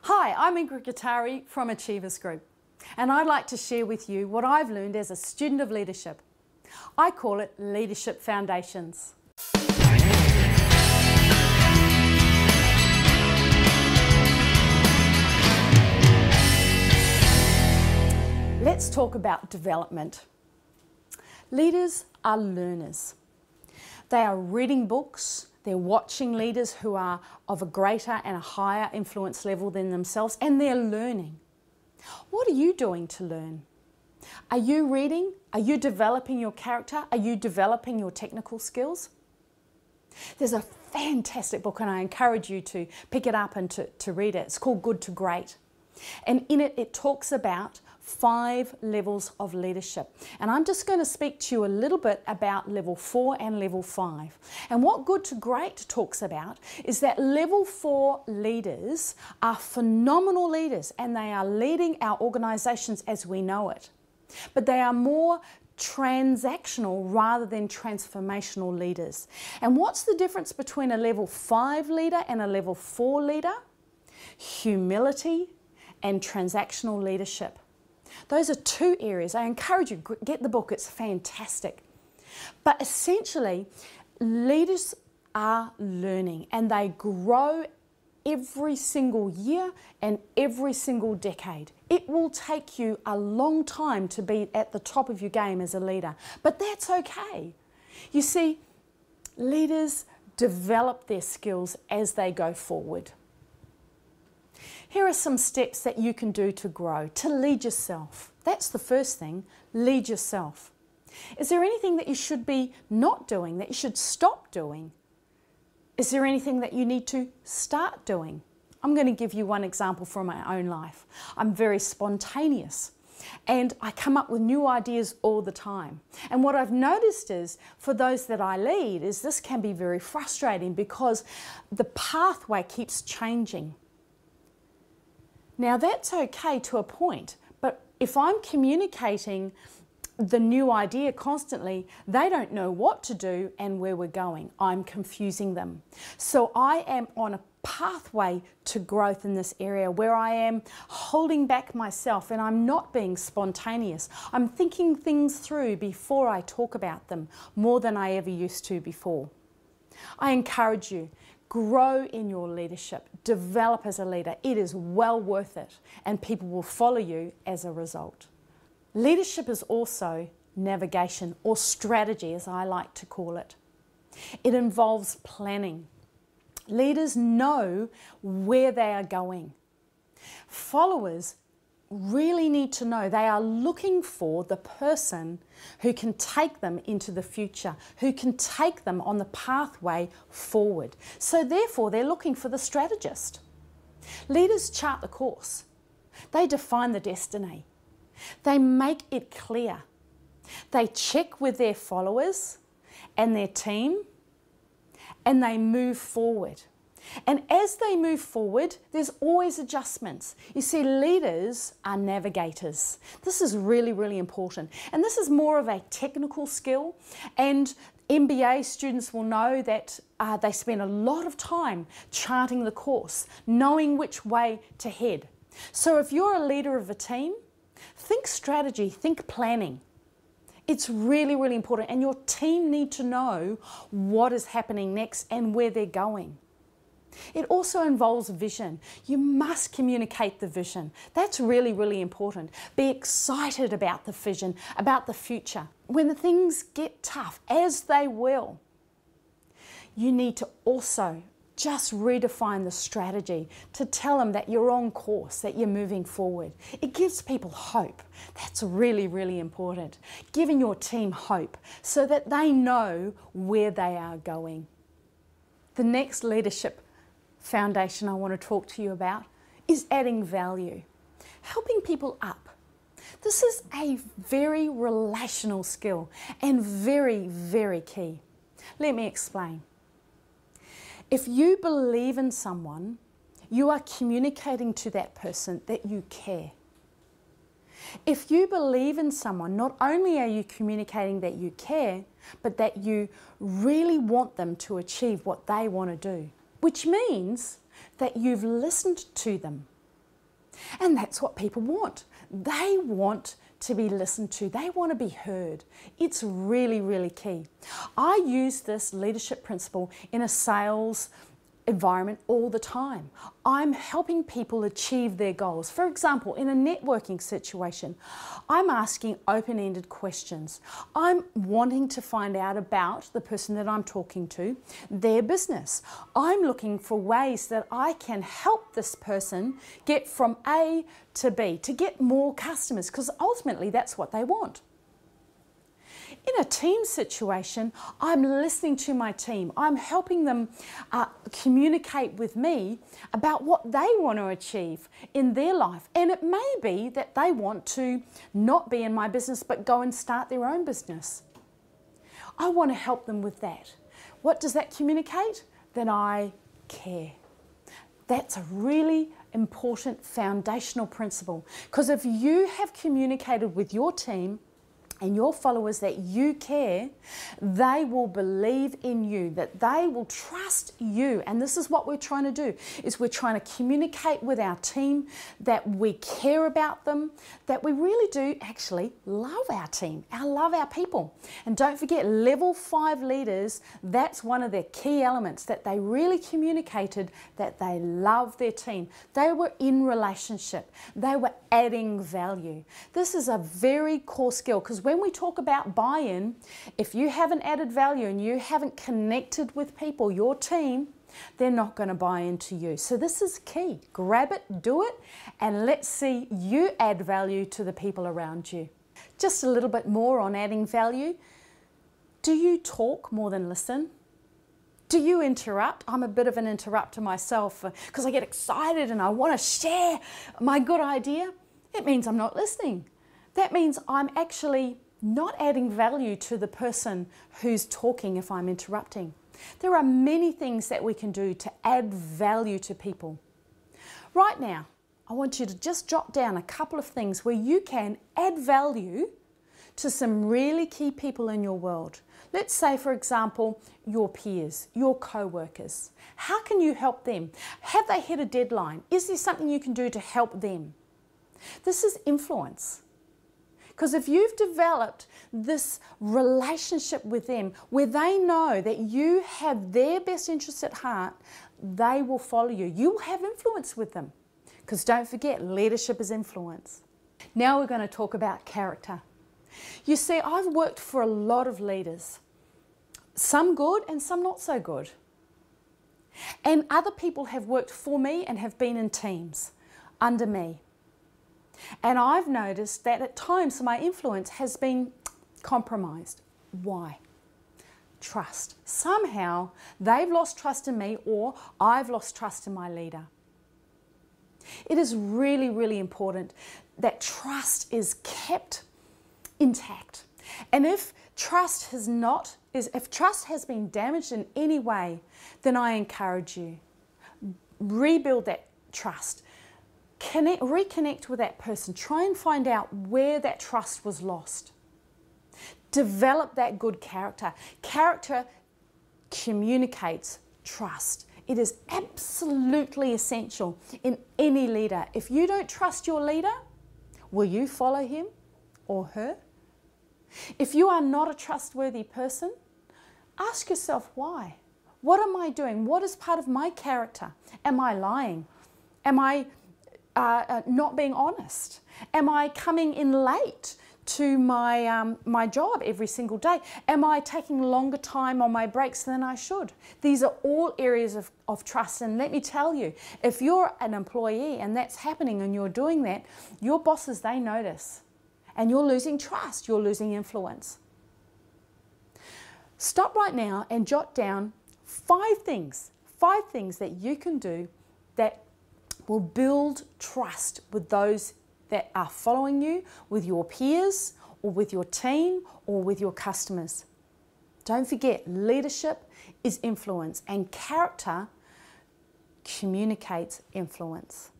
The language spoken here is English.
Hi, I'm Ingrid Gattari from Achievers Group, and I'd like to share with you what I've learned as a student of leadership. I call it Leadership Foundations. Let's talk about development. Leaders are learners. They are reading books, they're watching leaders who are of a greater and a higher influence level than themselves, and they're learning. What are you doing to learn? Are you reading? Are you developing your character? Are you developing your technical skills? There's a fantastic book, and I encourage you to pick it up and to read it. It's called Good to Great. And in it, it talks about 5 levels of leadership. And I'm just going to speak to you a little bit about level 4 and level 5. And what Good to Great talks about is that level 4 leaders are phenomenal leaders, and they are leading our organisations as we know it. But they are more transactional rather than transformational leaders. And what's the difference between a level 5 leader and a level 4 leader? Humility and transactional leadership. Those are 2 areas. I encourage you, get the book, it's fantastic. But essentially, leaders are learning, and they grow every single year and every single decade. It will take you a long time to be at the top of your game as a leader, but that's okay. You see, leaders develop their skills as they go forward. Here are some steps that you can do to grow, to lead yourself. That's the first thing, lead yourself. Is there anything that you should be not doing, that you should stop doing? Is there anything that you need to start doing? I'm going to give you one example from my own life. I'm very spontaneous, and I come up with new ideas all the time. And what I've noticed is, for those that I lead, is this can be very frustrating because the pathway keeps changing. Now that's okay to a point, but if I'm communicating the new idea constantly, they don't know what to do and where we're going. I'm confusing them. So I am on a pathway to growth in this area where I am holding back myself and I'm not being spontaneous. I'm thinking things through before I talk about them more than I ever used to before. I encourage you, grow in your leadership, develop as a leader. It is well worth it, and people will follow you as a result. Leadership is also navigation, or strategy as I like to call it. It involves planning. Leaders know where they are going. Followers really need to know they are looking for the person who can take them into the future, who can take them on the pathway forward. So therefore, they're looking for the strategist. Leaders chart the course. They define the destiny. They make it clear. They check with their followers and their team, and they move forward. And as they move forward, there's always adjustments. You see, leaders are navigators. This is really, really important. And this is more of a technical skill. And MBA students will know that they spend a lot of time charting the course, knowing which way to head. So if you're a leader of a team, think strategy, think planning. It's really, really important. And your team need to know what is happening next and where they're going. It also involves vision. You must communicate the vision. That's really, really important. Be excited about the vision, about the future. When the things get tough, as they will, you need to also just redefine the strategy to tell them that you're on course, that you're moving forward. It gives people hope. That's really, really important. Giving your team hope so that they know where they are going. The next leadership foundation I want to talk to you about is adding value, helping people up. This is a very relational skill and very, very key. Let me explain. If you believe in someone, you are communicating to that person that you care. If you believe in someone, not only are you communicating that you care, but that you really want them to achieve what they want to do, which means that you've listened to them. And that's what people want. They want to be listened to. They want to be heard. It's really, really key. I use this leadership principle in a sales environment all the time. I'm helping people achieve their goals. For example, in a networking situation, I'm asking open-ended questions. I'm wanting to find out about the person that I'm talking to, their business. I'm looking for ways that I can help this person get from A to B, to get more customers, because ultimately that's what they want. In a team situation, I'm listening to my team. I'm helping them communicate with me about what they want to achieve in their life. And it may be that they want to not be in my business but go and start their own business. I want to help them with that. What does that communicate? That I care. That's a really important foundational principle, because if you have communicated with your team and your followers that you care, they will believe in you, that they will trust you. And this is what we're trying to do, is we're trying to communicate with our team that we care about them, that we really do actually love our team, love our people. And don't forget, level 5 leaders, that's one of their key elements, that they really communicated that they love their team. They were in relationship. They were adding value. This is a very core skill, because when we talk about buy-in, if you haven't added value and you haven't connected with people, your team, they're not going to buy into you. So this is key. Grab it, do it, and let's see you add value to the people around you. Just a little bit more on adding value. Do you talk more than listen? Do you interrupt? I'm a bit of an interrupter myself, because I get excited and I want to share my good idea. It means I'm not listening. That means I'm actually not adding value to the person who's talking if I'm interrupting. There are many things that we can do to add value to people. Right now, I want you to just jot down a couple of things where you can add value to some really key people in your world. Let's say, for example, your peers, your co-workers. How can you help them? Have they hit a deadline? Is there something you can do to help them? This is influence. Because if you've developed this relationship with them where they know that you have their best interests at heart, they will follow you. You will have influence with them. Because don't forget, leadership is influence. Now we're going to talk about character. You see, I've worked for a lot of leaders, some good and some not so good. And other people have worked for me and have been in teams under me. And I've noticed that at times my influence has been compromised. Why? Trust. Somehow they've lost trust in me, or I've lost trust in my leader. It is really, really important that trust is kept intact. And if trust has been damaged in any way, then I encourage you, rebuild that trust. Reconnect with that person. Try and find out where that trust was lost. Develop that good character. Character communicates trust. It is absolutely essential in any leader. If you don't trust your leader, will you follow him or her? If you are not a trustworthy person, ask yourself why. What am I doing? What is part of my character? Am I lying? Am I not being honest? Am I coming in late to my job every single day? Am I taking longer time on my breaks than I should? These are all areas of trust, and let me tell you, if you're an employee and that's happening and you're doing that, your bosses, they notice, and you're losing trust, you're losing influence. Stop right now and jot down 5 things that you can do that will build trust with those that are following you, with your peers, or with your team, or with your customers. Don't forget, leadership is influence, and character communicates influence.